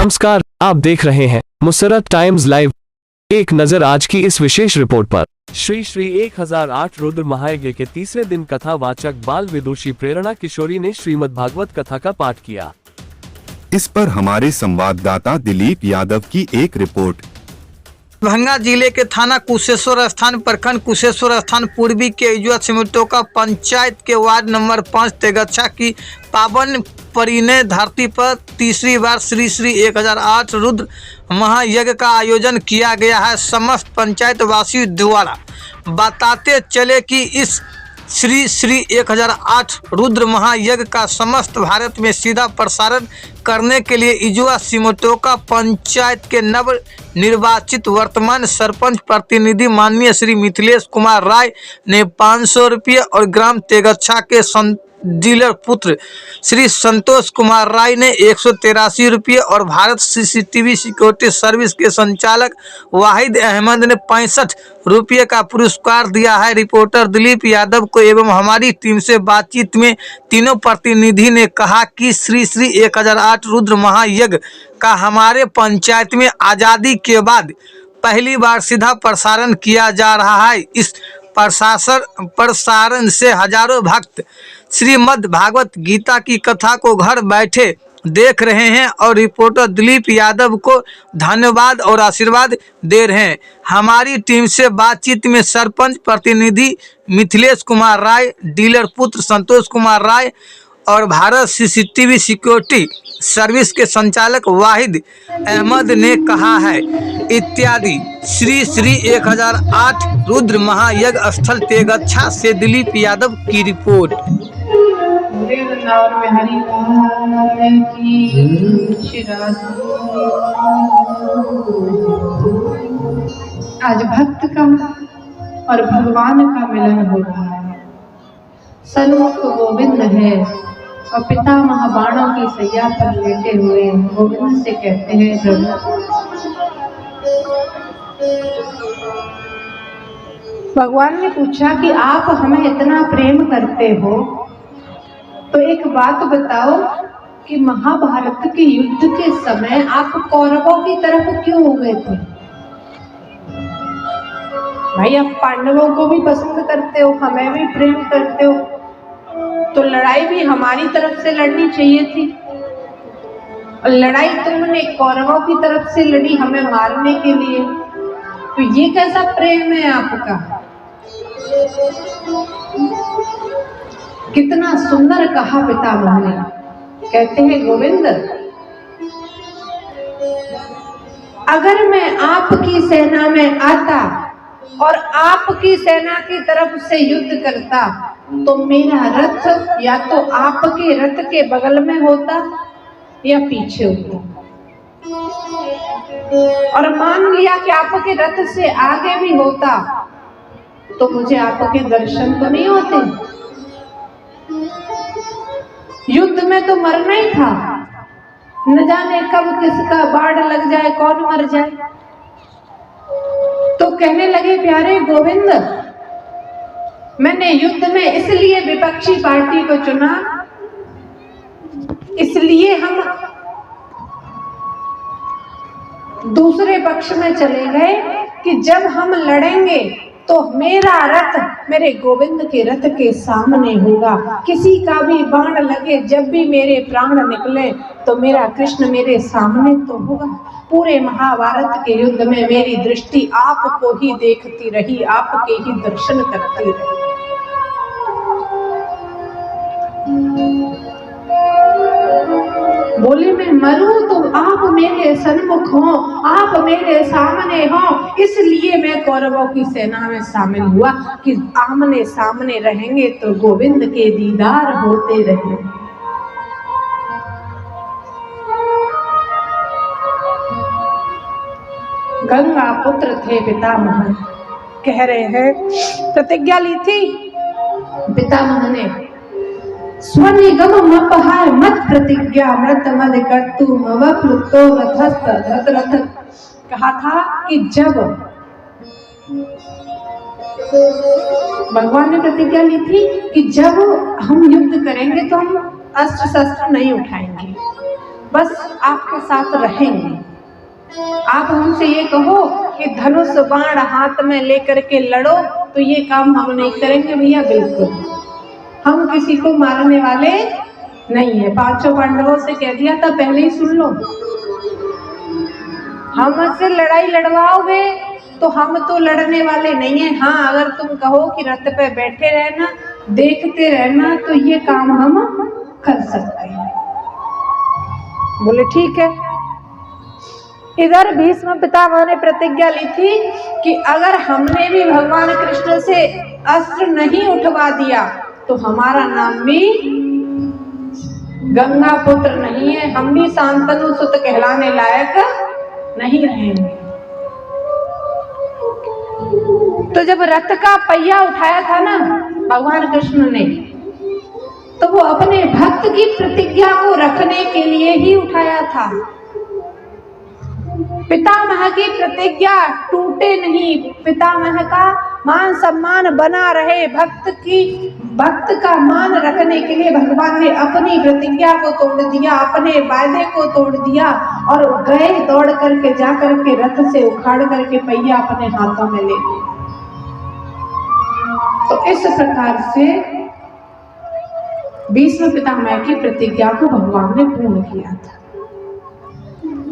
नमस्कार, आप देख रहे हैं मुसरत टाइम्स लाइव। एक नजर आज की इस विशेष रिपोर्ट पर। श्री श्री 1008 रुद्र महायज्ञ के तीसरे दिन कथावाचक बाल विदुषी प्रेरणा किशोरी ने श्रीमद् भागवत कथा का पाठ किया। इस पर हमारे संवाददाता दिलीप यादव की एक रिपोर्ट। दरभंगा जिले के थाना कुशेश्वर स्थान प्रखंड कुशेश्वर स्थान पूर्वी के युवा सिमटोका पंचायत के वार्ड नंबर 5 तेगच्छा की पावन परिणय धरती पर तीसरी बार श्री श्री 1008 रुद्र महायज्ञ का आयोजन किया गया है। समस्त पंचायत वासियों द्वारा बताते चले कि इस श्री श्री 1008 रुद्र महायज्ञ का समस्त भारत में सीधा प्रसारण करने के लिए इजुआ सिमटोका पंचायत के नव निर्वाचित वर्तमान सरपंच प्रतिनिधि माननीय श्री मिथिलेश कुमार राय ने 500 रुपये और ग्राम तेगच्छा के डीलर पुत्र श्री संतोष कुमार राय ने 183 रुपये और भारत सीसीटीवी सिक्योरिटी सर्विस के संचालक वाहिद अहमद ने 65 रुपये का पुरस्कार दिया है। रिपोर्टर दिलीप यादव को एवं हमारी टीम से बातचीत में तीनों प्रतिनिधि ने कहा कि श्री श्री 1008 रुद्र महायज्ञ का हमारे पंचायत में आज़ादी के बाद पहली बार सीधा प्रसारण किया जा रहा है। इस प्रसारण से हजारों भक्त श्रीमद् भागवत गीता की कथा को घर बैठे देख रहे हैं और रिपोर्टर दिलीप यादव को धन्यवाद और आशीर्वाद दे रहे हैं। हमारी टीम से बातचीत में सरपंच प्रतिनिधि मिथिलेश कुमार राय, डीलर पुत्र संतोष कुमार राय और भारत सीसीटीवी सिक्योरिटी सर्विस के संचालक वाहिद अहमद ने कहा है इत्यादि। श्री श्री 1008 रुद्र महायज्ञ स्थल तेगच्छा से दिलीप यादव की रिपोर्ट। आज भक्त का और भगवान का मिलन हो रहा है। सन्मुख गोविंद है और पिता महाबाणों की सैया पर लेटे हुए गोविंद से कहते हैं प्रभु। भगवान ने पूछा कि आप हमें इतना प्रेम करते हो तो एक बात बताओ कि महाभारत के युद्ध के समय आप कौरवों की तरफ क्यों हो गए थे? भाई आप पांडवों को भी पसंद करते हो, हमें भी प्रेम करते हो, तो लड़ाई भी हमारी तरफ से लड़नी चाहिए थी। और लड़ाई तुमने कौरवों की तरफ से लड़ी हमें मारने के लिए, तो ये कैसा प्रेम है आपका? कितना सुंदर कहा पितामह ने। कहते हैं गोविंद, अगर मैं आपकी सेना में आता और आपकी सेना की तरफ से युद्ध करता तो मेरा रथ या तो आपके रथ के बगल में होता या पीछे होता, और मान लिया कि आपके रथ से आगे भी होता तो मुझे आपके दर्शन तो नहीं होते। युद्ध में तो मरना ही था, न जाने कब किसका बाढ़ लग जाए, कौन मर जाए। तो कहने लगे प्यारे गोविंद, मैंने युद्ध में इसलिए विपक्षी पार्टी को चुना, इसलिए हम दूसरे पक्ष में चले गए कि जब हम लड़ेंगे तो मेरा रथ मेरे गोविंद के रथ के सामने होगा। किसी का भी बाण लगे, जब भी मेरे प्राण निकले तो मेरा कृष्ण मेरे सामने तो होगा। पूरे महाभारत के युद्ध में मेरी दृष्टि आपको ही देखती रही, आपके ही दर्शन करती रही। बोले मैं मरूं तो आप मेरे सन्मुख हो, आप मेरे सामने हो, इसलिए मैं कौरवों की सेना में शामिल हुआ कि आमने सामने रहेंगे तो गोविंद के दीदार होते रहे। गंगा पुत्र थे पितामह, कह रहे हैं प्रतिज्ञा ली थी पितामह ने, स्वनिगम मपहार मत प्रतिज्ञा मृत मद कर्तु मवप्लुतो रथस्त रथ रथ। कहा था कि जब भगवान ने प्रतिज्ञा ली थी कि जब हम युद्ध करेंगे तो हम अस्त्र शस्त्र नहीं उठाएंगे, बस आपके साथ रहेंगे। आप हमसे ये कहो कि धनुष बाण हाथ में लेकर के लड़ो, तो ये काम हम नहीं करेंगे भैया, बिल्कुल। हम किसी को मारने वाले नहीं है। पांचों पांडवों से कह दिया था, पहले ही सुन लो। हमसे लड़ाई लड़वाओगे तो हम तो लड़ने वाले नहीं है। हाँ, अगर तुम कहो कि रथ पे बैठे रहना, देखते रहना, तो ये काम हम कर सकते हैं। बोले ठीक है। इधर भीष्म पितामह ने प्रतिज्ञा ली थी कि अगर हमने भी भगवान कृष्ण से अस्त्र नहीं उठवा दिया तो हमारा नाम भी गंगा पुत्र नहीं है, हम भी शांतनु सुत कहलाने लायक नहीं रहेंगे। तो जब रथ का पहिया उठाया था ना भगवान कृष्ण ने, तो वो अपने भक्त की प्रतिज्ञा को रखने के लिए ही उठाया था। पितामह की प्रतिज्ञा टूटे नहीं, पितामह का मान सम्मान बना रहे, भक्त का मान रखने के लिए भगवान ने अपनी प्रतिज्ञा को तोड़ दिया, अपने वायदे को तोड़ दिया और गए दौड़ करके जा करके रथ से उखाड़ करके पहिया अपने हाथों में ले लिया। तो इस प्रकार से भीष्म पितामह की प्रतिज्ञा को भगवान ने पूर्ण किया था।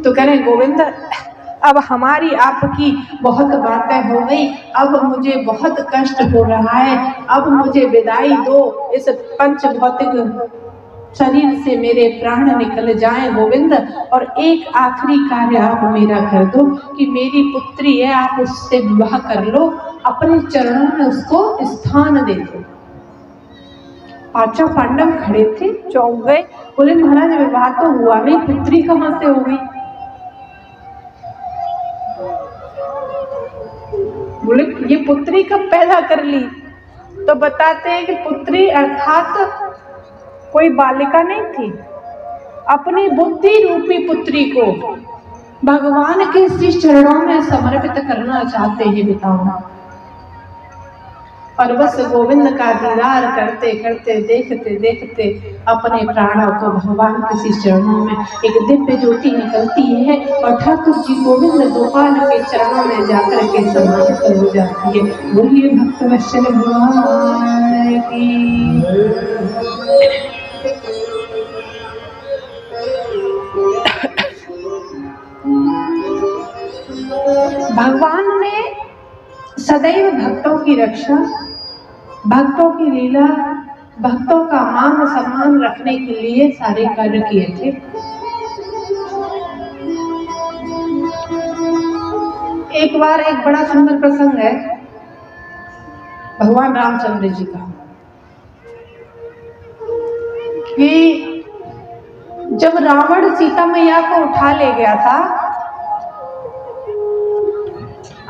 तो कह रहे गोविंद, अब हमारी आपकी बहुत बातें हो गई, अब मुझे बहुत कष्ट हो रहा है, अब मुझे विदाई दो, इस पंच भौतिक शरीर से मेरे प्राण निकल जाएं गोविंद, और एक आखिरी कार्य आप मेरा कर दो कि मेरी पुत्री है, आप उससे विवाह कर लो, अपने चरणों में उसको स्थान दे दो। पांचों पांडव खड़े थे, चौंक गए, बोले महाराज विवाह तो हुआ नहीं, पुत्री कहाँ से हो गई? बोले ये पुत्री कब पैदा कर ली? तो बताते हैं कि पुत्री अर्थात कोई बालिका नहीं थी, अपनी बुद्धि रूपी पुत्री को भगवान के श्री चरणों में समर्पित करना चाहते हैं पितामह। और बस गोविंद का दीदार करते करते देखते देखते अपने प्राणों को भगवान के श्री चरणों में एक दिव्य ज्योति निकलती है और ठाकुर जी गोविंद गोपाल के चरणों में जाकर के समाहित हो जाती है। बोलिए भक्त वत्सल भगवान की। भगवान ने सदैव भक्तों की रक्षा, भक्तों की लीला, भक्तों का मान सम्मान रखने के लिए सारे कार्य किए थे। एक बार एक बड़ा सुंदर प्रसंग है भगवान रामचंद्र जी का, कि जब रावण सीता मैया को उठा ले गया था,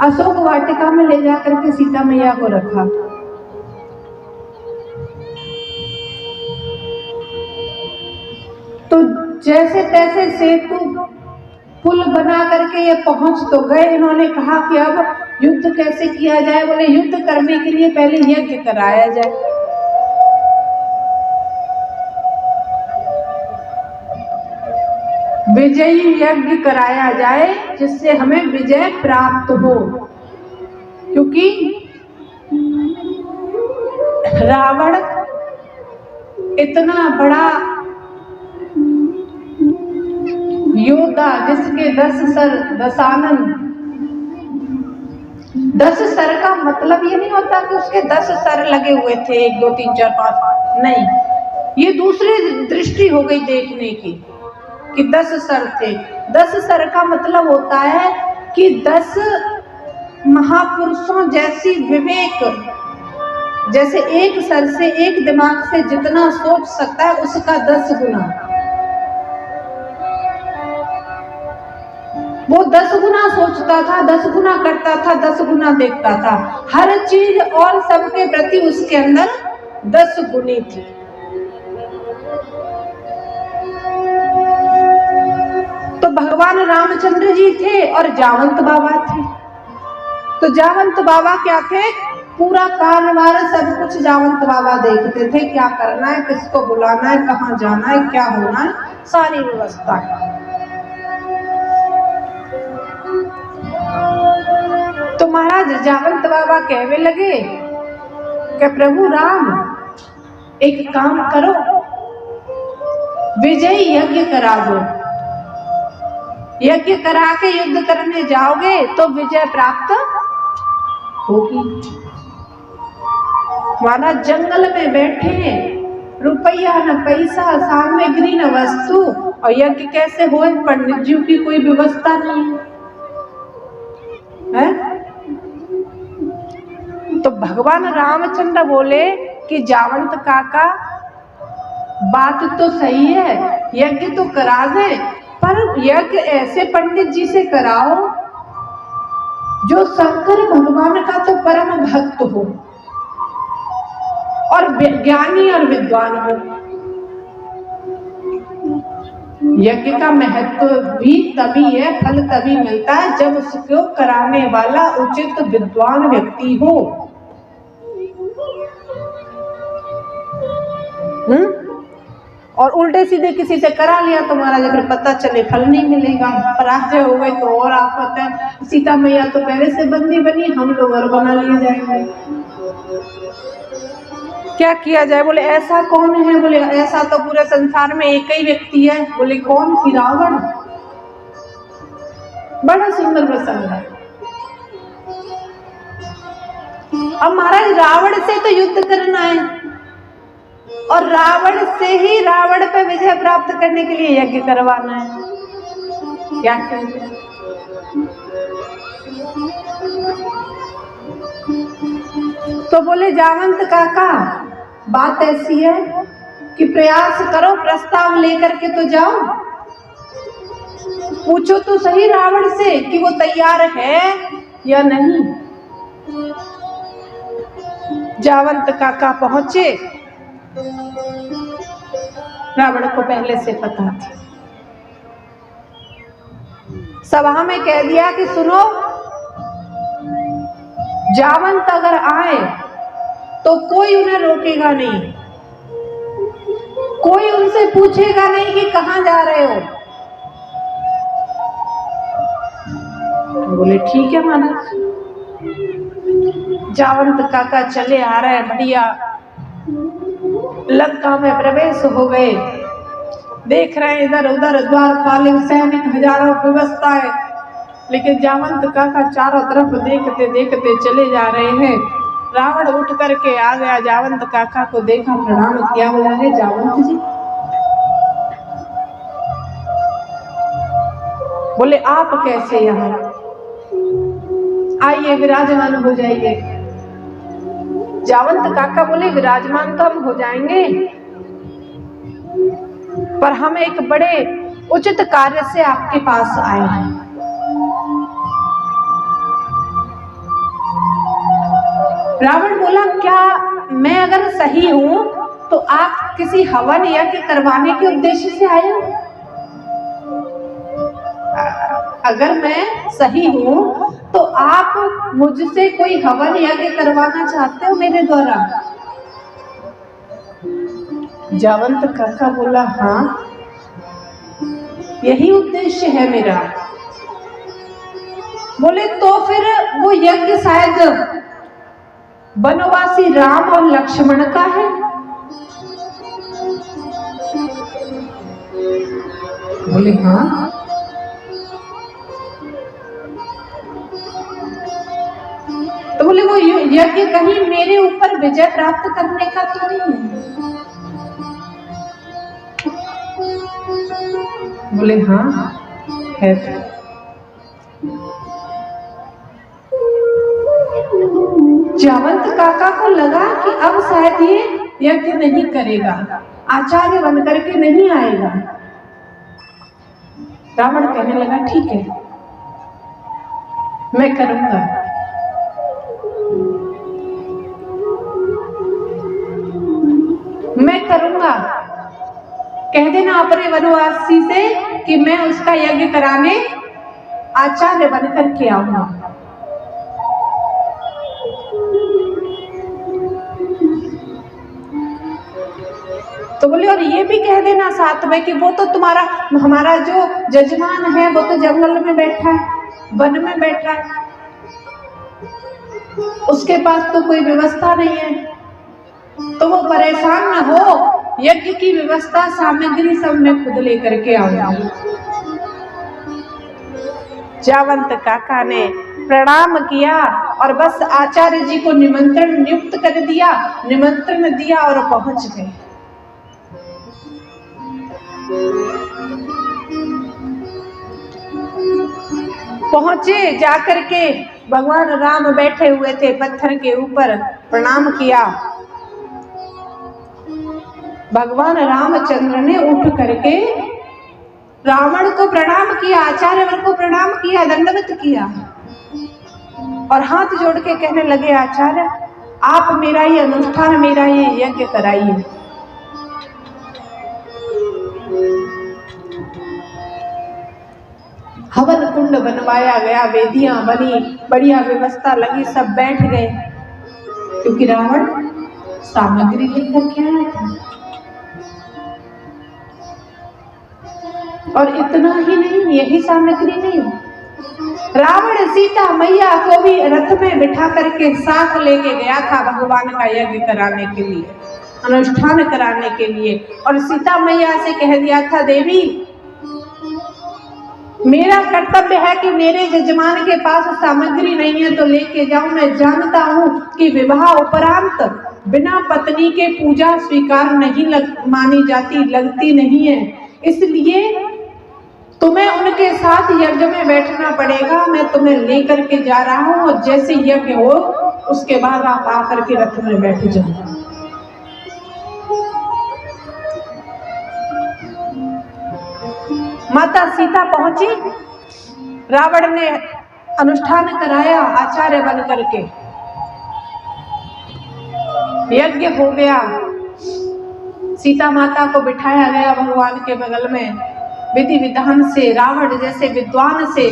अशोक वाटिका में ले जाकर के सीता मैया को रखा, तो जैसे तैसे सेतु पुल बना करके ये पहुंच तो गए। इन्होंने कहा कि अब युद्ध कैसे किया जाए? बोले युद्ध करने के लिए पहले यज्ञ कराया जाए। विजयी यज्ञ कराया जाए जिससे हमें विजय प्राप्त हो, क्योंकि रावण इतना बड़ा योद्धा जिसके 10 सर दशानन, 10 सर का मतलब ये नहीं होता कि उसके 10 सर लगे हुए थे, 1 2 3 4 5 नहीं, ये दूसरी दृष्टि हो गई देखने की कि 10 सर थे। 10 सर का मतलब होता है कि 10 महापुरुषों जैसी विवेक, जैसे एक सर से एक दिमाग से जितना सोच सकता है उसका 10 गुना, वो 10 गुना सोचता था, 10 गुना करता था, 10 गुना देखता था, हर चीज और सबके प्रति उसके अंदर 10 गुनी थी। तो भगवान रामचंद्र जी थे और जावंत बाबा थे। तो जावंत बाबा क्या थे? पूरा कारोबार सब कुछ जावंत बाबा देखते थे, क्या करना है, किसको बुलाना है, कहाँ जाना है, क्या होना है, सारी व्यवस्था। तो महाराज जावंत बाबा कहने लगे कि प्रभु राम एक काम करो, विजय यज्ञ करा दो। यज्ञ करा के युद्ध करने जाओगे तो विजय प्राप्त होगी। महाराज जंगल में बैठे हैं, रुपया न पैसा, सामग्री न वस्तु, और यज्ञ कैसे हो? पंडित जी की कोई व्यवस्था नहीं है। तो भगवान रामचंद्र बोले कि जावंत काका बात तो सही है, यज्ञ तो करा दे, पर यज्ञ ऐसे पंडित जी से कराओ जो शंकर भगवान का तो परम भक्त हो और ज्ञानी और विद्वान हो। यज्ञ का महत्व भी तभी है, फल तभी मिलता है जब उसको कराने वाला उचित विद्वान व्यक्ति हो। और उल्टे सीधे किसी से करा लिया तो महाराज अगर पता चले फल नहीं मिलेगा, पराजय हो गई तो और आफत है। सीता मैया तो पहले से बंदी बनी, हम लोग और बना लिए जाएंगे। क्या किया जाए? बोले ऐसा कौन है? बोले ऐसा तो पूरे संसार में एक ही व्यक्ति है। बोले कौन? कि रावण। बड़ा सुंदर प्रसंग है। अब महाराज रावण से तो युद्ध करना है और रावण से ही रावण पे विजय प्राप्त करने के लिए यज्ञ करवाना है। क्या कहते? तो बोले जावंत काका बात ऐसी है कि प्रयास करो, प्रस्ताव लेकर के तो जाओ, पूछो तो सही रावण से कि वो तैयार है या नहीं। जावंत काका पहुंचे। रावण को पहले से पता थी। सभा में कह दिया कि सुनो, जावंत अगर आए तो कोई उन्हें रोकेगा नहीं, कोई उनसे पूछेगा नहीं कि कहां जा रहे हो। बोले ठीक है महाराज। जावंत काका चले आ रहे हैं, बढ़िया लंका में प्रवेश हो गए। देख रहे हैं इधर उधर द्वारपालिक सैनिक हजारों व्यवस्था है, लेकिन जावंत काका चारों तरफ देखते देखते चले जा रहे हैं। रावण उठ करके आ गया, जावंत काका को देखा, प्रणाम किया, बोला है जावंत जी। बोले आप कैसे यहाँ? आइए विराजमान हो जाइए। जावंत काका बोले विराजमान तो हम हो जाएंगे, पर हम एक बड़े उचित कार्य से आपके पास आए हैं। रावण बोला क्या मैं अगर सही हूं तो आप किसी हवन यज्ञ करवाने के उद्देश्य से आए हो? अगर मैं सही हूं तो आप मुझसे कोई हवन यज्ञ करवाना चाहते हो मेरे द्वारा? जावंत काका बोला हाँ, यही उद्देश्य है मेरा। बोले तो फिर वो यज्ञ शायद वनवासी राम और लक्ष्मण का है। बोले हाँ। तो बोले वो यज्ञ कहीं मेरे ऊपर विजय प्राप्त करने का तो नहीं है? बोले हाँ है। जावंत काका को लगा कि अब शायद ये यज्ञ नहीं करेगा, आचार्य बनकर के नहीं आएगा। रावण कहने लगा ठीक है मैं करूंगा। मैं करूंगा, कह देना अपने वनवासी से कि मैं उसका यज्ञ कराने आचार्य बनकर के आऊंगा। तो बोले और ये भी कह देना साथ में कि वो तो तुम्हारा हमारा जो जजमान है वो तो जंगल में बैठा है, वन में बैठा है, उसके पास तो कोई व्यवस्था नहीं है, तो वो परेशान न हो, यज्ञ की व्यवस्था सामग्री सब मैं खुद लेकर के आऊंगा। जावंत काका ने प्रणाम किया और बस आचार्य जी को निमंत्रण नियुक्त कर दिया, निमंत्रण दिया और पहुंच गए। पहुंचे, जाकर के भगवान राम बैठे हुए थे पत्थर के ऊपर, प्रणाम किया। भगवान रामचंद्र ने उठ करके रावण को प्रणाम किया, आचार्यवर को प्रणाम किया, दंडवत किया और हाथ जोड़ के कहने लगे, आचार्य आप मेरा ये अनुष्ठान, मेरा ये यज्ञ कराइए। हवन कुंड बनवाया गया, वेदियां बनी, बढ़िया व्यवस्था लगी, सब बैठ गए, क्योंकि रावण सामग्री लेकर के आया था। और इतना ही नहीं, यही सामग्री नहीं, रावण सीता मैया को भी रथ में बिठा करके साथ लेके गया था भगवान का यज्ञ कराने के लिए, अनुष्ठान कराने के लिए। और सीता मैया से कह दिया था, देवी मेरा कर्तव्य है कि मेरे जजमान के पास सामग्री नहीं है तो लेके जाऊं। मैं जानता हूं कि विवाह उपरांत बिना पत्नी के पूजा स्वीकार नहीं मानी जाती, लगती नहीं है, इसलिए तुम्हें उनके साथ यज्ञ में बैठना पड़ेगा। मैं तुम्हें लेकर के जा रहा हूं और जैसे यज्ञ हो उसके बाद आप आकर के रथ में बैठ जाओ। माता सीता पहुंची, रावण ने अनुष्ठान कराया आचार्य बन करके, यज्ञ हो गया, सीता माता को बिठाया गया भगवान के बगल में, विधि विधान से रावण जैसे विद्वान से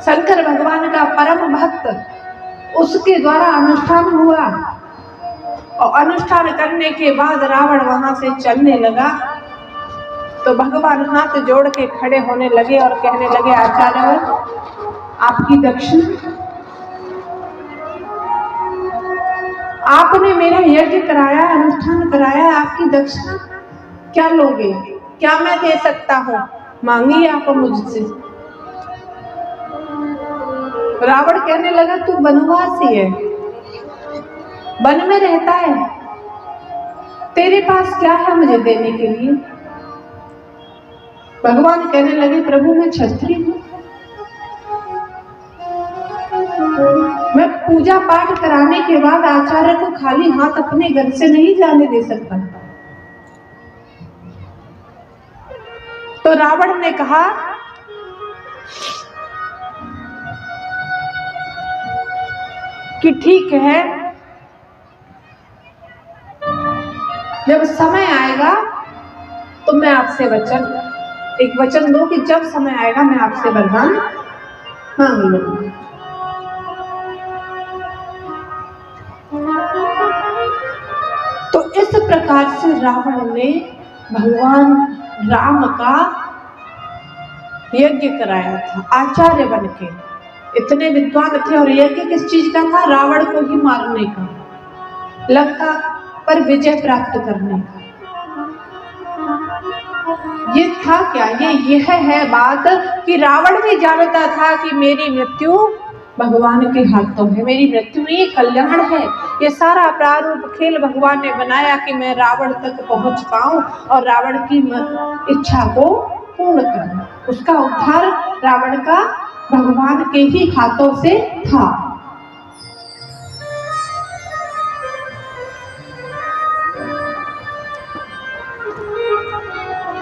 शंकर भगवान का परम भक्त, उसके द्वारा अनुष्ठान हुआ। और अनुष्ठान करने के बाद रावण वहां से चलने लगा तो भगवान हाथ जोड़ के खड़े होने लगे और कहने लगे, आचार्य आपकी दक्षिणा, आपने मेरा यज्ञ कराया, अनुष्ठान कराया, आपकी दक्षिणा क्या लोगे? क्या मैं दे सकता हूं? मांगिए आप मुझसे। रावण कहने लगा, तू वनवासी है, वन में रहता है, तेरे पास क्या है मुझे देने के लिए? भगवान कहने लगे, प्रभु मैं क्षत्रिय हूं, मैं पूजा पाठ कराने के बाद आचार्य को खाली हाथ अपने घर से नहीं जाने दे सकता। तो रावण ने कहा, कि ठीक है, जब समय आएगा तो मैं आपसे एक वचन दो कि जब समय आएगा मैं आपसे वरदान मांग लूंगा। तो इस प्रकार से रावण ने भगवान राम का यज्ञ कराया था आचार्य बन के। इतने विद्वान थे और यज्ञ किस चीज का था? रावण को ही मारने का, लंका पर विजय प्राप्त करने का। ये था क्या? यह है बात कि रावण भी जानता था कि मेरी मृत्यु भगवान के हाथों है, मेरी मृत्यु नहीं, कल्याण है। ये सारा प्रारूप खेल भगवान ने बनाया कि मैं रावण तक पहुंच पाऊं और रावण की इच्छा को पूर्ण करूं। उसका उद्धार रावण का भगवान के ही हाथों से था।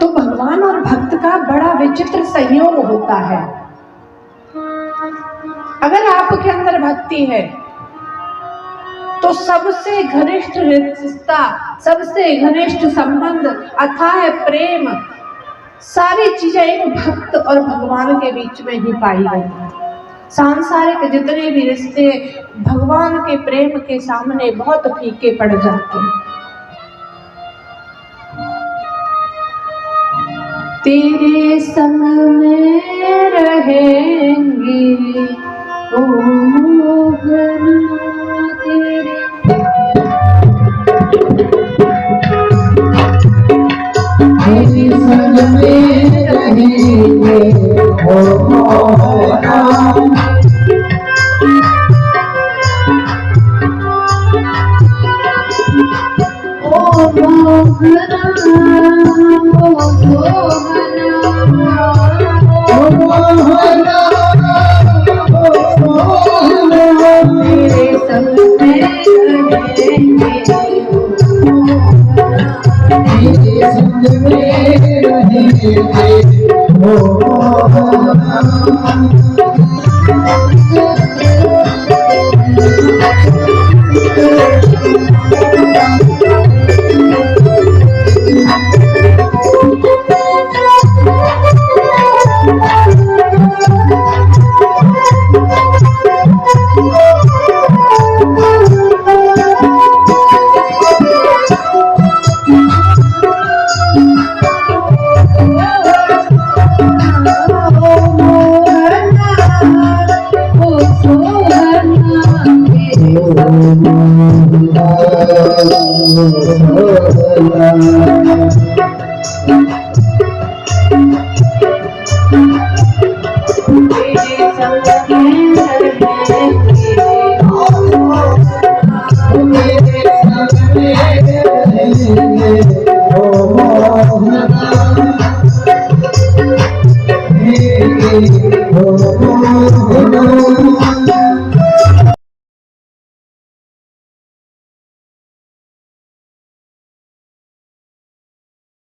तो भगवान और भक्त का बड़ा विचित्र संयोग होता है। अगर आपके अंदर भक्ति है तो सबसे घनिष्ठ रिश्ता, सबसे घनिष्ठ संबंध, अथाह प्रेम, सारी चीजें एक भक्त और भगवान के बीच में ही पाई गई। सांसारिक जितने भी रिश्ते भगवान के प्रेम के सामने बहुत फीके पड़ जाते हैं। तेरे संग में रहेंगे ओ मोहना तेरे संग में रहेंगे ओ मोहना ओ मोहना ओ सोहना तेरे संग में रहेंगे तेरे संग में रहेंगे ओ मोहना